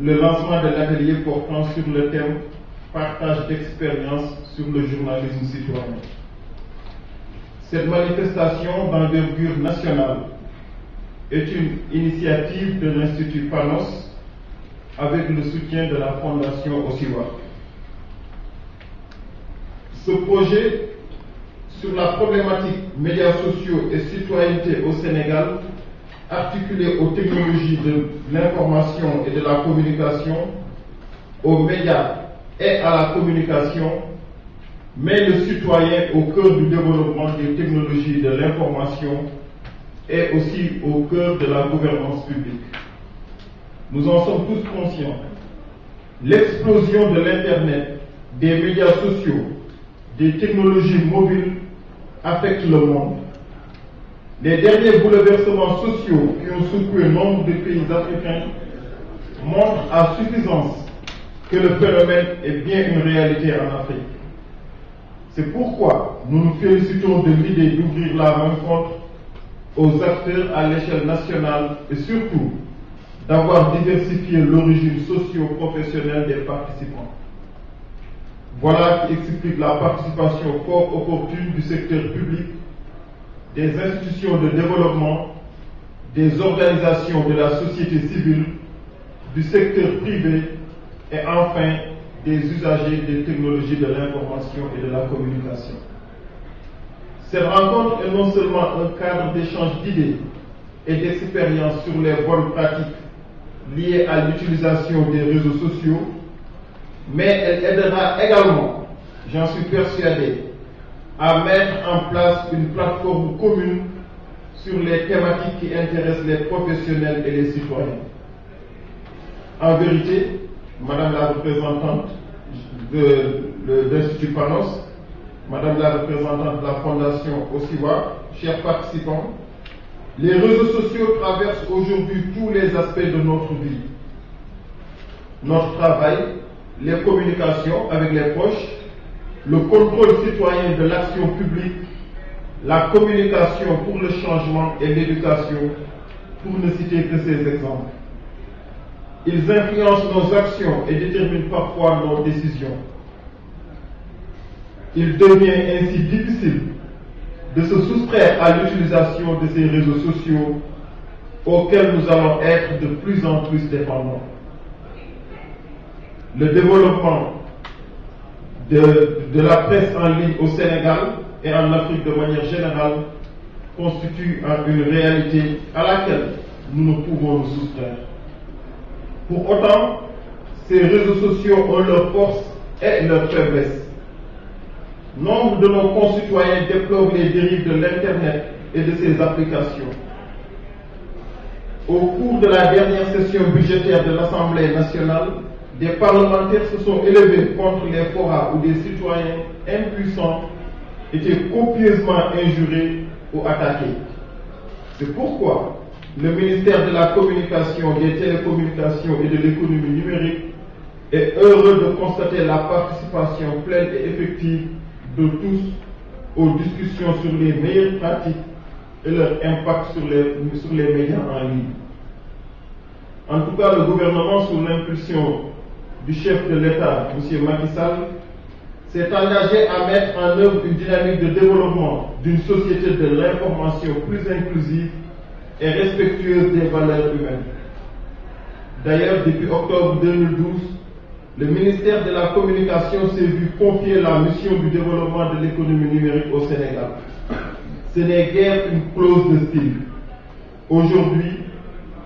le lancement de l'atelier portant sur le thème partage d'expérience sur le journalisme citoyen. Cette manifestation d'envergure nationale est une initiative de l'Institut Panos avec le soutien de la Fondation Osiwa. Ce projet sur la problématique médias sociaux et citoyenneté au Sénégal, articulé aux technologies de l'information et de la communication, aux médias et à la communication, met le citoyen au cœur du développement des technologies de l'information et aussi au cœur de la gouvernance publique. Nous en sommes tous conscients. L'explosion de l'Internet, des médias sociaux, des technologies mobiles affecte le monde. Les derniers bouleversements sociaux qui ont secoué nombre de pays africains montrent à suffisance que le phénomène est bien une réalité en Afrique. C'est pourquoi nous nous félicitons de l'idée d'ouvrir la rencontre aux acteurs à l'échelle nationale et surtout d'avoir diversifié l'origine socio-professionnelle des participants. Voilà qui explique la participation fort opportune du secteur public, des institutions de développement, des organisations de la société civile, du secteur privé et enfin des usagers des technologies de l'information et de la communication. Cette rencontre est non seulement un cadre d'échange d'idées et d'expériences sur les bonnes pratiques liées à l'utilisation des réseaux sociaux, mais elle aidera également, j'en suis persuadé, à mettre en place une plateforme commune sur les thématiques qui intéressent les professionnels et les citoyens. En vérité, Madame la représentante de l'Institut Panos, Madame la représentante de la Fondation Osiwa, chers participants, les réseaux sociaux traversent aujourd'hui tous les aspects de notre vie. Notre travail, les communications avec les proches, le contrôle citoyen de l'action publique, la communication pour le changement et l'éducation, pour ne citer que ces exemples. Ils influencent nos actions et déterminent parfois nos décisions. Il devient ainsi difficile de se soustraire à l'utilisation de ces réseaux sociaux auxquels nous allons être de plus en plus dépendants. Le développement de la presse en ligne au Sénégal et en Afrique de manière générale constitue une réalité à laquelle nous ne pouvons nous soustraire. Pour autant, ces réseaux sociaux ont leurs forces et leurs faiblesses. Nombre de nos concitoyens déplorent les dérives de l'Internet et de ses applications. Au cours de la dernière session budgétaire de l'Assemblée nationale, des parlementaires se sont élevés contre les forats où des citoyens impuissants étaient copieusement injurés ou attaqués. C'est pourquoi le ministère de la Communication, des Télécommunications et de l'Économie numérique est heureux de constater la participation pleine et effective de tous aux discussions sur les meilleures pratiques et leur impact sur les médias en ligne. En tout cas, le gouvernement, sous l'impulsion du chef de l'État, M. Macky Sall, s'est engagé à mettre en œuvre une dynamique de développement d'une société de l'information plus inclusive et respectueuse des valeurs humaines. D'ailleurs, depuis octobre 2012, le ministère de la Communication s'est vu confier la mission du développement de l'économie numérique au Sénégal. Ce n'est guère une clause de style. Aujourd'hui,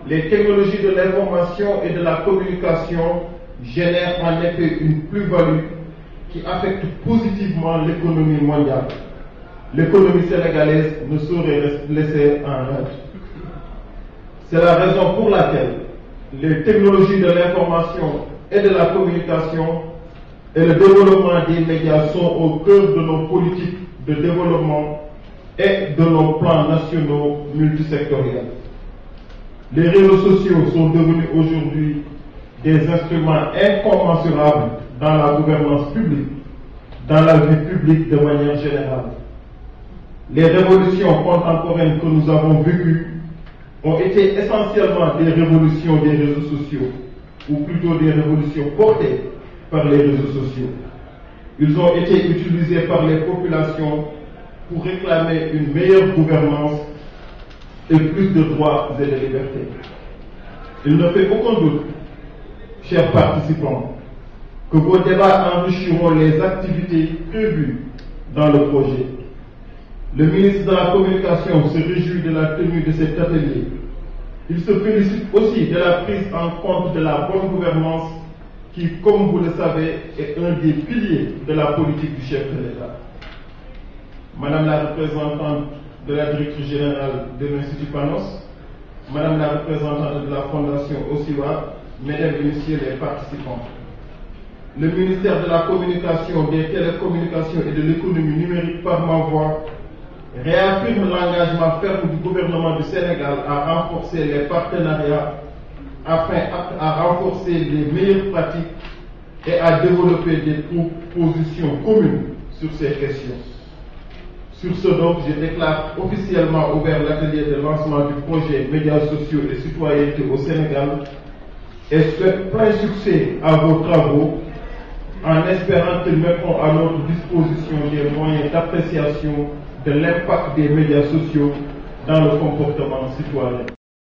les technologies de l'information et de la communication génèrent en effet une plus-value qui affecte positivement l'économie mondiale. L'économie sénégalaise ne saurait laisser en rade. C'est la raison pour laquelle les technologies de l'information et de la communication et le développement des médias sont au cœur de nos politiques de développement et de nos plans nationaux multisectoriels. Les réseaux sociaux sont devenus aujourd'hui des instruments incommensurables dans la gouvernance publique, dans la vie publique de manière générale. Les révolutions contemporaines que nous avons vécues ont été essentiellement des révolutions des réseaux sociaux. ou plutôt des révolutions portées par les réseaux sociaux. Ils ont été utilisés par les populations pour réclamer une meilleure gouvernance et plus de droits et de libertés. Il ne fait aucun doute, chers participants, que vos débats enrichiront les activités prévues dans le projet. Le ministre de la Communication se réjouit de la tenue de cet atelier. Il se félicite aussi de la prise en compte de la bonne gouvernance qui, comme vous le savez, est un des piliers de la politique du chef de l'État. Madame la représentante de la directrice générale de l'Institut Panos, Madame la représentante de la Fondation OSIWA, Mesdames et Messieurs les participants. Le ministère de la Communication, des Télécommunications et de l'Économie numérique par ma voix réaffirme l'engagement ferme du gouvernement du Sénégal à renforcer les partenariats afin à renforcer les meilleures pratiques et à développer des propositions communes sur ces questions. Sur ce donc, je déclare officiellement ouvert l'atelier de lancement du projet Médias sociaux et citoyenneté au Sénégal et souhaite plein succès à vos travaux en espérant qu'ils mettront à notre disposition des moyens d'appréciation de l'impact des médias sociaux dans le comportement citoyen.